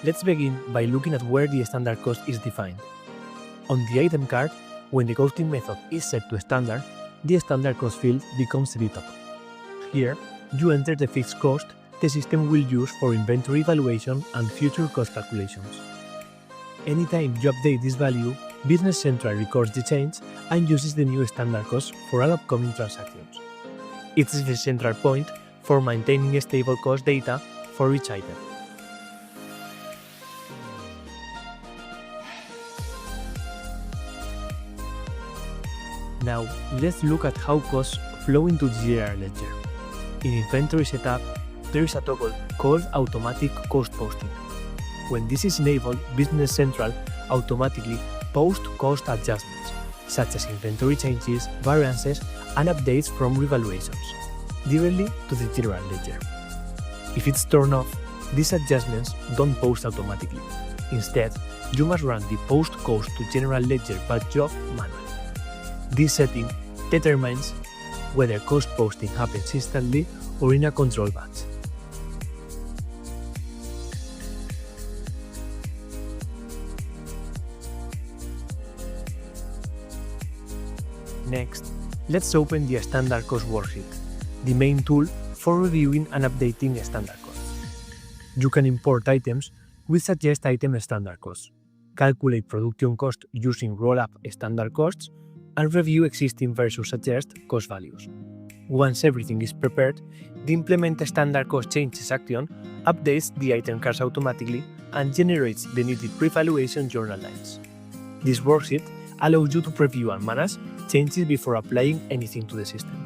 Let's begin by looking at where the standard cost is defined. On the item card, when the costing method is set to standard, the standard cost field becomes editable. Here, you enter the fixed cost the system will use for inventory evaluation and future cost calculations. Anytime you update this value, Business Central records the change and uses the new standard cost for all upcoming transactions. It is the central point for maintaining stable cost data for each item. Now, let's look at how costs flow into the general ledger. In Inventory Setup, there is a toggle called Automatic Cost Posting. When this is enabled, Business Central automatically posts cost adjustments, such as inventory changes, variances, and updates from revaluations, directly to the general ledger. If it's turned off, these adjustments don't post automatically. Instead, you must run the Post Cost to General Ledger batch job manually. This setting determines whether cost posting happens instantly or in a control batch. Next, let's open the Standard Cost Worksheet, the main tool for reviewing and updating standard costs. You can import items with Suggest Item Standard Costs, calculate production cost using Roll-Up Standard Costs, and review existing versus Suggest cost values. Once everything is prepared, the Implement Standard Cost Changes action updates the item cards automatically and generates the needed pre-evaluation journal lines. This worksheet allows you to preview and manage changes before applying anything to the system.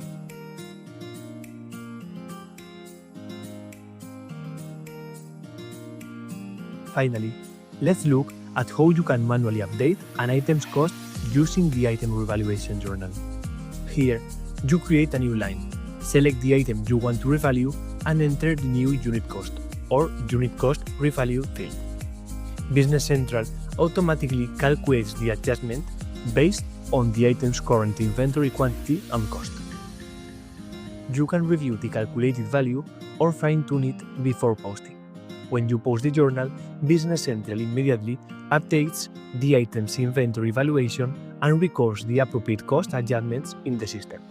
Finally, let's look at how you can manually update an item's cost using the Item Revaluation Journal. Here, you create a new line, select the item you want to revalue, and enter the new unit cost or unit cost revalue field. Business Central automatically calculates the adjustment based on the item's current inventory quantity and cost. You can review the calculated value or fine-tune it before posting. When you post the journal, Business Central immediately updates the item's inventory valuation and records the appropriate cost adjustments in the system.